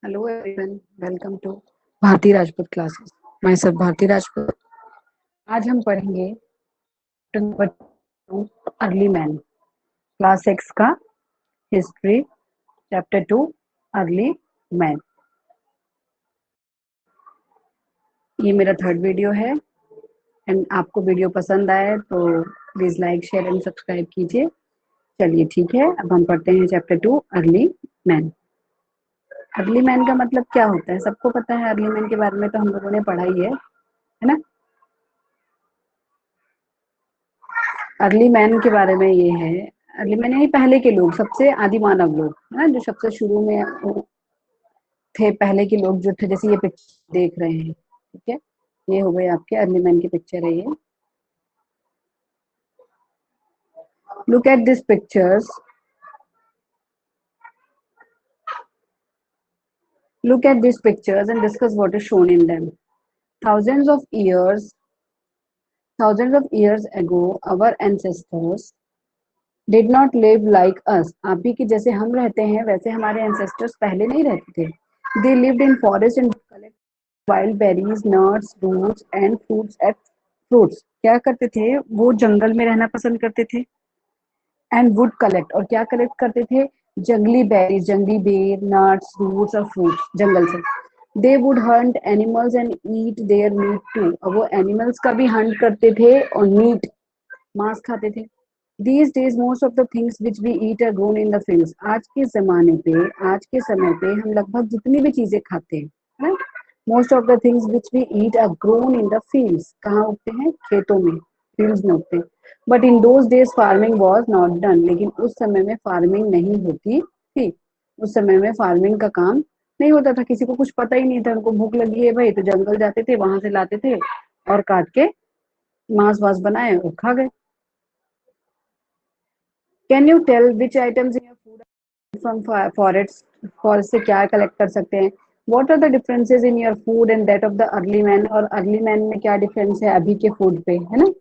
Hello everyone, welcome to Bharti Rajput classes. मैं सब भारती राजपूत। आज हम पढ़ेंगे नंबर 2 अर्ली मैन, क्लास 6 का हिस्ट्री, चैप्टर 2 अर्ली मैन। ये मेरा थर्ड वीडियो है एंड आपको वीडियो पसंद आए तो please like share and subscribe कीजिए। चलिए ठीक है, अब हम पढ़ते हैं chapter 2 early man. Early man का मतलब क्या होता है सबको पता है। अर्ली मैन के बारे में तो हम लोगों ने पढ़ा ही है ना। अर्ली मैन के बारे में ये है, अर्ली मैन यानी पहले के लोग, सबसे आदि मानव लोग है ना, जो सबसे शुरू में थे, पहले के लोग जो थे, जैसे ये पिक्चर देख रहे हैं, ठीक है, ये हो गए आपके अर्ली मैन की पिक्चर है ये। Look at this pictures, look at these pictures and discuss what is shown in them. thousands of years thousands of years ago our ancestors did not live like us. अभी के जैसे हम रहते हैं वैसे हमारे ancestors पहले नहीं रहते थे। They lived in forest and collect wild berries, nuts, roots and fruits. क्या करते थे वो, जंगल में रहना पसंद करते थे। एंड वुड कलेक्ट, और क्या कलेक्ट करते थे, जंगली बेरीज, जंगली बेर, नट्स, रूट्स और फ्रूट्स जंगल से। They would hunt animals and eat their meat too, और वो एनिमल्स का भी हंट करते थे और मीट, मांस खाते थे। These days most of the things which we eat are grown in the fields. आज के जमाने पे, आज के समय पे हम लगभग जितनी भी चीजें खाते हैं, most of the things which we eat are grown in the fields. कहाँ उगते हैं, खेतों में, fields में उगते हैं। But in those days farming was not done. लेकिन उस समय में फार्मिंग नहीं होती थी। उस समय में फार्मिंग का काम नहीं होता था, किसी को कुछ पता ही नहीं था। उनको भूख लगी है भाई तो जंगल जाते थे, वहां से लाते थे और काट के मांस वास बनाए और खा गए। Can you tell which items in your food from forest, forest से क्या कलेक्ट कर सकते हैं। What are the differences in your food and that of the early man, और अर्ली मैन में क्या डिफरेंस है अभी के फूड पे, है ना।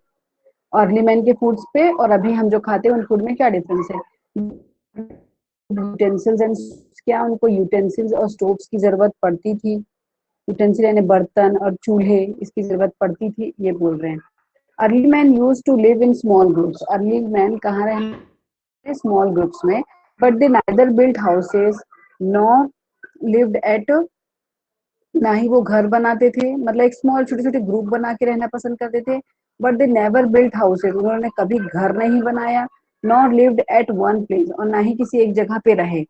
अर्ली मैन के फूड्स पे और अभी हम जो खाते हैं उन फूड में क्या डिफरेंस है। यूटेंसिल्स एंड, क्या उनको यूटेंसिल्स और स्टोव्स की जरूरत पड़ती थी। यूटेंसिल यानी बर्तन और चूल्हे, इसकी जरूरत पड़ती थी, ये बोल रहे हैं। Early man use to live in small groups, early man कहाँ रहते, स्मॉल ग्रुप्स में। But they neither built houses nor lived at, ना ही वो घर बनाते थे, मतलब एक स्मॉल छोटे छोटे ग्रुप बना के रहना पसंद करते थे। But they never built houses, उन्होंने कभी घर नहीं बनाया। Not lived eight one place, और ना ही किसी एक जगह पे रहे।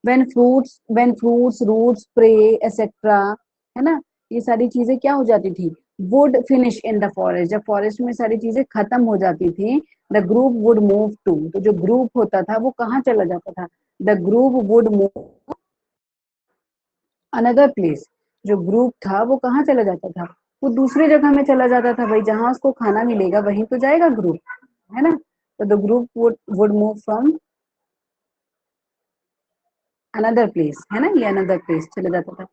when fruits roots prey etc, है ना, ये सारी चीजें क्या हो जाती थी, would finish in the forest, जब फॉरेस्ट में सारी चीजें खत्म हो जाती थी, the group would move to, तो जो ग्रुप होता था वो कहाँ चला जाता था, the group would move another place. जो ग्रुप था वो कहाँ चला जाता था, वो दूसरी जगह में चला जाता था भाई, जहां उसको खाना मिलेगा वहीं तो जाएगा ग्रुप, है ना। तो the group would move from another place, है ना, ये अनदर प्लेस चले जाता था।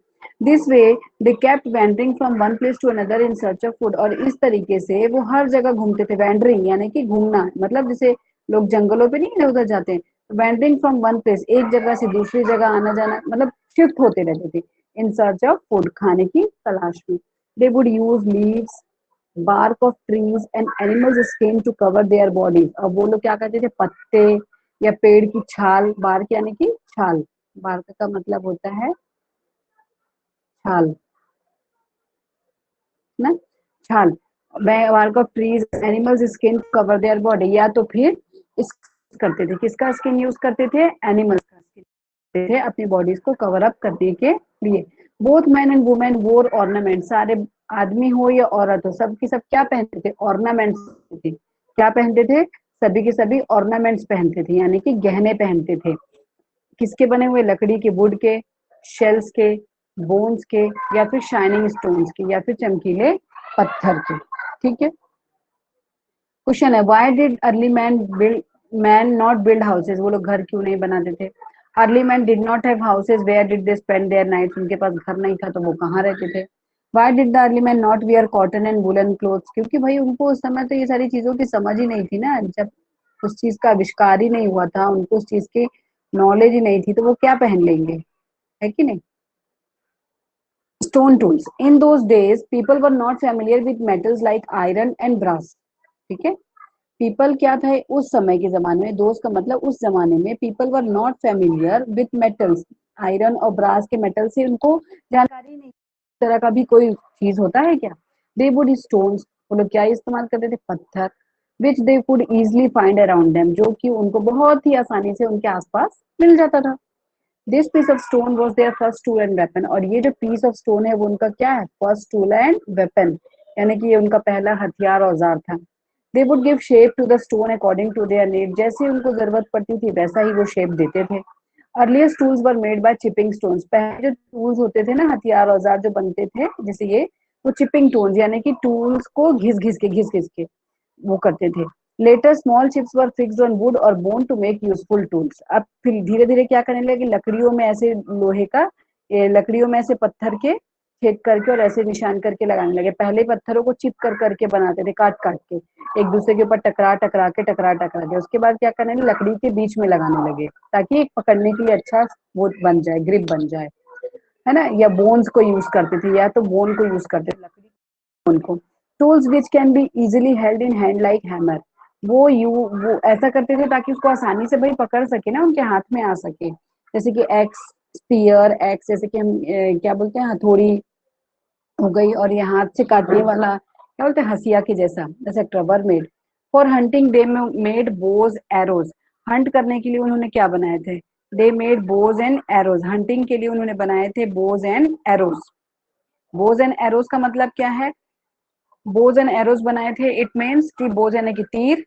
This way they kept wandering from one place to another in search of food, और इस तरीके से वो हर जगह घूमते थे। वैंडरिंग यानी कि घूमना, मतलब जैसे लोग जंगलों पे नहीं इधर उधर जाते हैं, वैंडरिंग फ्रॉम वन प्लेस, एक जगह से दूसरी जगह आना जाना, मतलब शिफ्ट होते रहते थे इन सर्च ऑफ फूड, खाने की तलाश में। They would use leaves, bark of trees and animals skin to cover their bodies, अब वो लोग क्या करते थे, पत्ते या पेड़ की छाल, बार्क यानी कि छाल, बार्क का मतलब होता है छाल ना, छाल। Bark of trees animals skin cover their body, या तो फिर इस करते थे, किसका स्किन यूज करते थे, एनिमल्स का स्किन करते थे अपनी बॉडीज को कवर अप करने के लिए। बोथ मैन एंड वुमेन वोर ऑर्नामेंट, सारे आदमी हो या औरत हो, सब की सब क्या पहनते थे, ऑर्नामेंट्स थे। क्या पहनते थे, सभी के सभी ऑर्नामेंट्स पहनते थे, यानी कि गहने पहनते थे। किसके बने हुए, लकड़ी के, वुड के, शेल्स के, बोन्स के, या फिर शाइनिंग स्टोन्स के, या फिर चमकीले पत्थर के। ठीक है। क्वेश्चन है, why did early man not build houses, वो लोग घर क्यों नहीं बनाते थे। Early man did not have houses, where did they spend their nights, उनके पास घर नहीं था तो वो कहाँ रहते थे। Why did the early man not wear cotton and woollen clothes, क्योंकि भाई उनको उस समय तो ये सारी चीजों की समझ ही नहीं थी ना, जब उस चीज का आविष्कार ही नहीं हुआ था, उनको उस चीज की नॉलेज ही नहीं थी, तो वो क्या पहन लेंगे, है कि नहीं। stone tools. In those days, people were not familiar with metals like iron and brass. ठीक है, पीपल क्या था उस समय के जमाने में, दोस्त का मतलब उस जमाने में people were not familiar with metals, iron और ब्रास के मेटल से उनको जानकारी नहीं, इस तरह का भी कोई चीज होता है क्या। दे वुड स्टोन्स, वो लोग क्या इस्तेमाल करते थे, पत्थर, which they could easily find around them, जो कि उनको बहुत ही आसानी से उनके आसपास मिल जाता था। This piece of stone was their first tool and weapon, और ये जो पीस ऑफ स्टोन है वो उनका क्या है, फर्स्ट टूल एंड वेपन, यानी कि ये उनका पहला हथियार औजार था। They would give shape to the stone according to their need, जैसे उनको जरूरत पड़ती थी वैसा ही वो शेप देते थे। Earliest tools were made by chipping stones, पहले जो टूल्स होते थे ना, हथियार औजार जो बनते थे जैसे ये, वो चिपिंग टूल्स यानी कि टूल्स को घिस घिस के वो करते थे। Later small chips were fixed on wood और bone to make useful tools, अब फिर धीरे धीरे क्या करने लगे, लकड़ियों में ऐसे लोहे का, लकड़ियों में ऐसे पत्थर के छेद करके और ऐसे निशान करके लगाने लगे। पहले पत्थरों को चिप कर करके बनाते थे, काट काट के एक दूसरे के ऊपर टकरा टकरा के, उसके बाद क्या करने लगे, लकड़ी के बीच में लगाने लगे ताकि एक पकड़ने के लिए अच्छा वो बन जाए, ग्रिप बन जाए, है ना। या बोन्स को यूज करते थे, या तो बोन को यूज करते थे, लकड़ी बोन को। Tools which can be easily held in hand like hammer, वो ऐसा करते थे ताकि उसको आसानी से भाई पकड़ सके ना, उनके हाथ में आ सके, जैसे कि एक्स, स्पीयर, एक्स जैसे कि हम क्या बोलते हैं, हथौड़ी हो गई, और ये हाथ से काटने वाला क्या बोलते हैं, हसिया के जैसा, जैसे ट्रबर made. For hunting they made bows arrows, hunt करने के लिए उन्होंने क्या बनाए थे, they made bows and arrows, hunting के लिए उन्होंने बनाए थे bows and arrows. Bows and arrows का मतलब क्या है, बोज एंड एरोज बनाए थे, इट मीन्स कि बोज यानी कि तीर,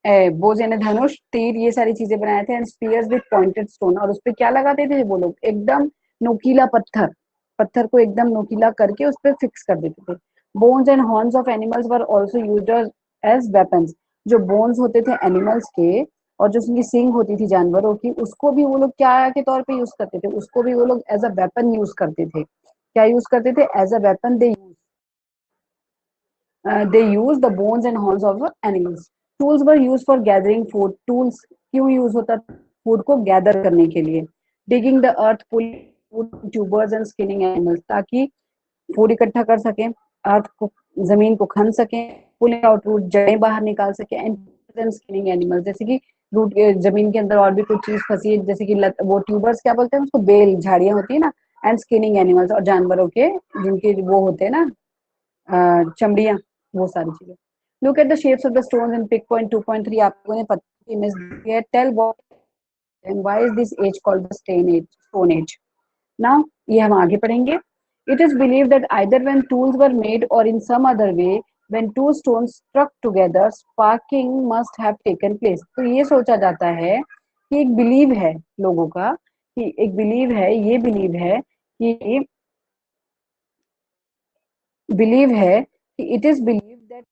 बोज यानी धनुष, तीर, ये सारी चीजें बनाए थे। And spears with pointed stone, और उस पे क्या लगाते थे वो लोग, एकदम नोकीला पत्थर, पत्थर को एकदम नोकीला करके उस पर फिक्स कर देते थे। Bones and horns of animals were also used as weapons, जो बोन्स होते थे एनिमल्स के और जो उनकी सींग होती थी जानवरों की, उसको भी वो लोग क्या के तौर पे यूज करते थे, उसको भी वो लोग एज अ वेपन यूज करते थे। क्या यूज करते थे, as a weapon they use the bones and horns of the animals. Tools were used for gathering food. Tools क्यों यूज होता था, फूड को गैदर करने के लिए। Digging the earth, pulling food, tubers and skinning animals, ताकि food इकट्ठा कर सके, अर्थ को, जमीन को खन सके, पुलिंग आउट रूट, जड़ें बाहर निकाल सके, एंड स्किनिंग एनिमल्स, जैसे कि रूट, जमीन के अंदर और भी कुछ चीज फंसी है, जैसे कि वो ट्यूबर्स क्या बोलते हैं उसको, बेल, झाड़ियां होती है ना, एंड स्किनिंग एनिमल्स, और जानवरों के जिनके वो होते हैं ना, चमड़ियां, वो सारी चीजें। Look at the shapes of the stones in pic point 2.3, आपको ने पत्थर की इमेज दी है, tell what and why is this age called the stone age. Now ये हम आगे पढ़ेंगे। It is believe that either when tools were made or in some other way when two stones struck together sparking must have taken place, तो ये सोचा जाता है कि एक बिलीव है लोगों का, कि एक बिलीव है, ये बिलीव है कि बिलीव है कि it is believe that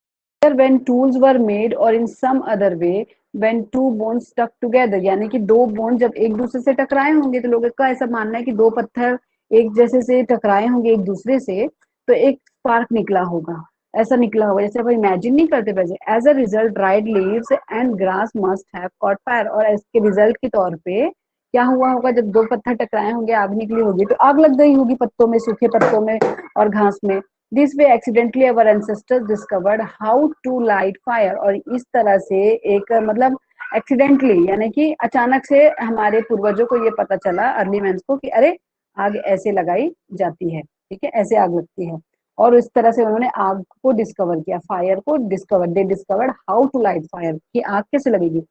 when tools were made or in some other way when two bones stuck together, यानी कि दो बोन जब एक दूसरे से टकराए होंगे, तो लोगों का ऐसा मानना है कि दो पत्थर एक जैसे से टकराए होंगे एक दूसरे से, तो एक स्पार्क निकला होगा, ऐसा निकला होगा, जैसे आप इमेजिन नहीं करते वैसे। As a result dried leaves and grass must have caught fire, और इसके रिजल्ट के तौर पे क्या हुआ होगा, जब दो पत्थर टकराए होंगे, आग निकली होगी, तो आग लग गई होगी पत्तों में, सूखे पत्तों में और घास में। This way accidentally our ancestors discovered how to light fire, और इस तरह से एक मतलब एक्सीडेंटली यानी कि अचानक से हमारे पूर्वजों को ये पता चला, अर्ली मैंस को, कि अरे आग ऐसे लगाई जाती है, ठीक है, ऐसे आग लगती है। और इस तरह से उन्होंने आग को डिस्कवर किया, फायर को discover, they discovered how to light fire, कि आग कैसे लगेगी।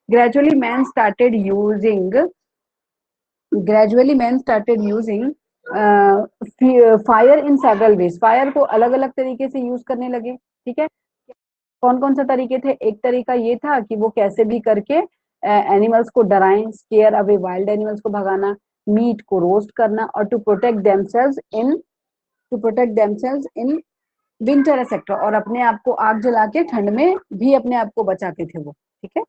Gradually man started using gradually men started using fire in several ways, fire को अलग अलग तरीके से यूज करने लगे, ठीक है। कौन कौन सा तरीके थे, एक तरीका ये था कि वो कैसे भी करके एनिमल्स को डराएं, स्केयर अवे वाइल्ड एनिमल्स को भगाना, मीट को रोस्ट करना, और to protect themselves in winter etcetera, और अपने आप को आग जला के ठंड में भी अपने आप को बचाते थे वो, ठीक है।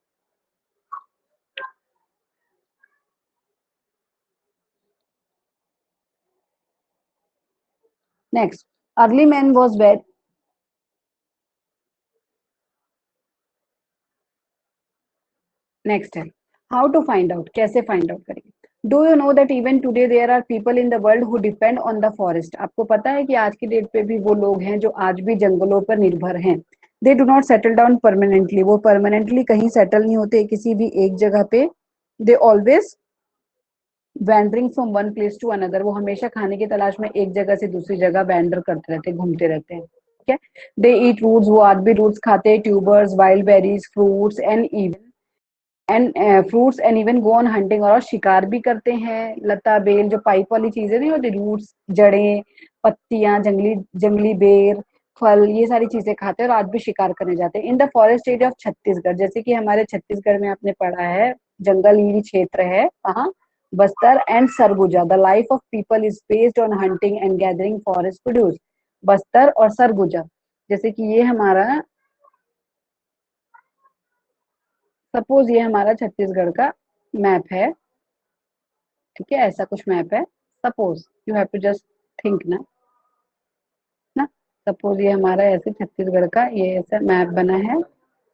Next, early man was wet, next है हाउ टू फाइंड आउट, कैसे फाइंड आउट करेंगे। Do you know that even today there are people in the world who depend on the forest? आपको पता है कि आज की डेट पे भी वो लोग हैं जो आज भी जंगलों पर निर्भर हैं। They do not settle down permanently, वो परमानेंटली कहीं सेटल नहीं होते किसी भी एक जगह पे। They always wandering from one place to another, वो हमेशा खाने की तलाश में एक जगह से दूसरी जगह वैंडर करते रहते हैं, घूमते रहते हैं। ठीक है। दे ईट रूट्स, वो आज भी रूट्स खाते हैं, tubers, wild berries, fruits and even go on hunting, और शिकार भी करते हैं। लता बेल जो पाइप वाली चीजें नहीं होती, रूट्स, जड़ें, पत्तियां, जंगली जंगली बेर, फल, ये सारी चीजें खाते हैं और आज भी शिकार करने जाते हैं। इन the forest area of Chhattisgarh, जैसे कि हमारे छत्तीसगढ़ में आपने पढ़ा है जंगली क्षेत्र है, कहाँ, Bastar and Surguja. The life of people is based on hunting and gathering forest produce. Bastar और सरगुजा, जैसे कि ये हमारा, सपोज ये हमारा छत्तीसगढ़ का मैप है, ठीक है, ऐसा कुछ मैप है। Suppose you have to just think ना, ना, सपोज ये हमारा ऐसे छत्तीसगढ़ का ये ऐसा मैप बना है,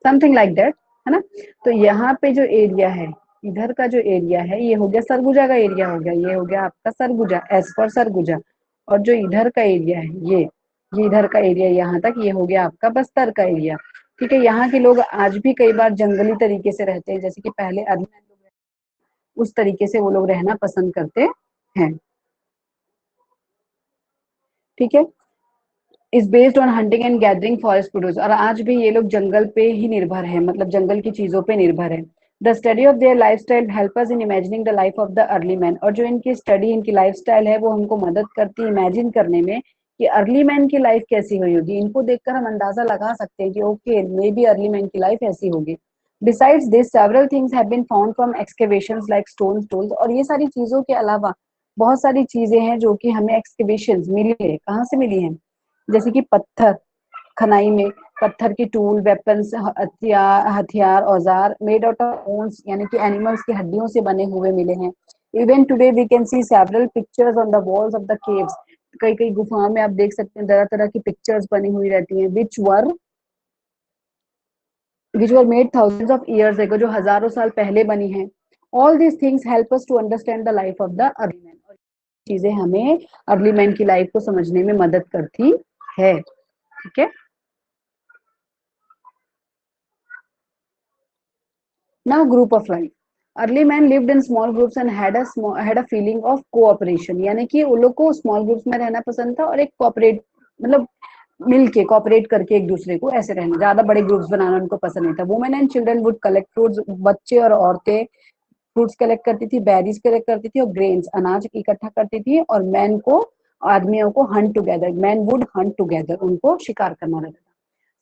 समथिंग लाइक दैट, है ना। तो यहाँ पे जो एरिया है, इधर का जो एरिया है, ये हो गया सरगुजा का एरिया हो गया, ये हो गया आपका सरगुजा, एज पर सरगुजा। और जो इधर का एरिया है, ये इधर का एरिया यहाँ तक, ये हो गया आपका बस्तर का एरिया। ठीक है। यहाँ के लोग आज भी कई बार जंगली तरीके से रहते हैं, जैसे कि पहले आदमी उस तरीके से वो लोग रहना पसंद करते हैं। ठीक है। Is based on hunting and gathering forest produce, और आज भी ये लोग जंगल पे ही निर्भर है, मतलब जंगल की चीजों पे निर्भर है। The study of their life style help us in imagining the life of the early man, और जो इनकी स्टडी, इनकी लाइफ स्टाइल है, वो हमको मदद करती है इमेजिन करने में कि अर्ली मैन की लाइफ कैसी हुई होगी। इनको देखकर हम अंदाजा लगा सकते हैं कि okay, may be early man की लाइफ ऐसी होगी। Besides this, several things have been found from excavations like stone tools, और ये सारी चीजों के अलावा बहुत सारी चीजें हैं जो कि हमें एक्सकेवेशंस मिली है। कहाँ से मिली हैं? जैसे कि पत्थर, खनाई में पत्थर की टूल, वेपन्स, हथियार हथियार औजार मेड आउट ऑफ बोन्स, यानी कि एनिमल्स की हड्डियों से बने हुए मिले हैं। Even today we can see several pictures on the walls of the caves, कई कई गुफाओं में आप देख सकते हैं तरह तरह की पिक्चर्स बनी हुई रहती हैं, which were made thousands of years ago, जो हजारों साल पहले बनी हैं। All these things help us to understand the life of the early man, और चीजें हमें अर्ली मैन की लाइफ को समझने में मदद करती है। ठीक है। Now, group of life. Early man lived in small groups and had a feeling of cooperation, यानी कि उन लोग को स्मॉल ग्रुप्स में रहना पसंद था और एक कॉपरेट, मतलब मिल के कॉपरेट करके एक दूसरे को ऐसे रहना, ज्यादा बड़े ग्रुप्स बनाना उनको पसंद नहीं था। Women and children would collect fruits, बच्चे और औरतें फ्रूट्स कलेक्ट करती थी, बेरीज कलेक्ट करती थी और ग्रेन्स, अनाज इकट्ठा करती थी। और मैन को, आदमियों को Hunt together, man would Hunt together, उनको शिकार करना रहता था।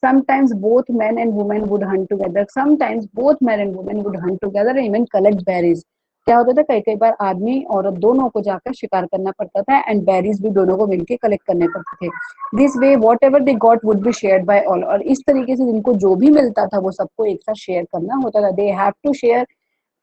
Sometimes both men and women would hunt together. Sometimes both men and women would hunt together and even collect berries. क्या होता था, कई कई बार आदमी औरत दोनों को जाकर शिकार करना पड़ता था, एंड बेरीज भी दोनों को मिलकर कलेक्ट करने पड़ते थे। This way whatever they got would be share by all, और इस तरीके से जिनको जो भी मिलता था वो सबको एक साथ शेयर करना होता था। They have to share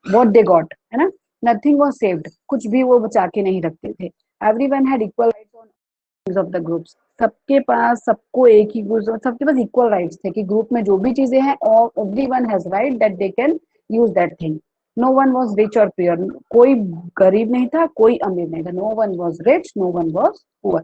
what they got, है ना। नथिंग वाज सेव्ड, कुछ भी वो बचा के नहीं रखते थे। Everyone had equal rights on off the groups, सबके पास, सबको एक ही, सबके पास इक्वल राइट्स थे कि ग्रुप में जो भी चीजें हैं, और everyone has right that they can use that thing. No one was rich और पुअर, कोई गरीब नहीं था, कोई अमीर नहीं था। No one was rich, no one was poor.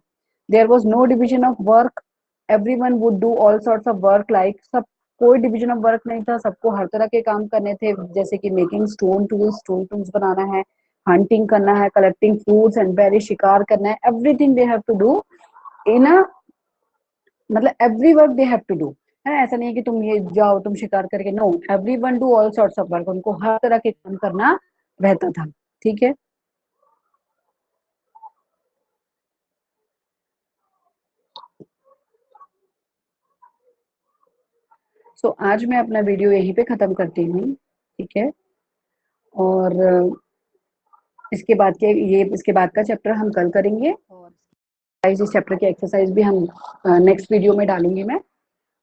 There was no division of work, everyone would do all sorts of work, like सब, कोई डिविजन ऑफ वर्क नहीं था, सबको हर तरह के काम करने थे, जैसे कि मेकिंग स्टोन टूल्स बनाना है, हंटिंग करना है, कलेक्टिंग फ्रूट्स एंड बेरी, शिकार करना है, everything they have to do in a, मतलब every work they have to do, है ना। ऐसा नहीं है कि तुम ये जाओ तुम शिकार करके, no, every one do all sorts of work, उनको हर तरह के काम करना रहता था। ठीक है। सो आज मैं अपना वीडियो यहीं पे खत्म करती हूँ। ठीक है। और इसके बाद के, ये इसके बाद का चैप्टर हम कल करेंगे, और इस चैप्टर की एक्सरसाइज भी हम नेक्स्ट वीडियो में डालूंगी मैं।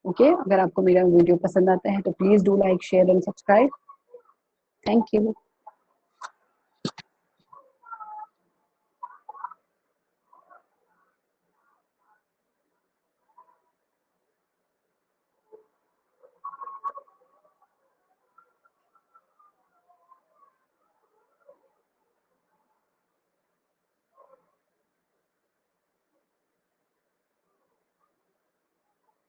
ओके। अगर आपको मेरा वीडियो पसंद आता है तो please do like, share and subscribe. Thank you.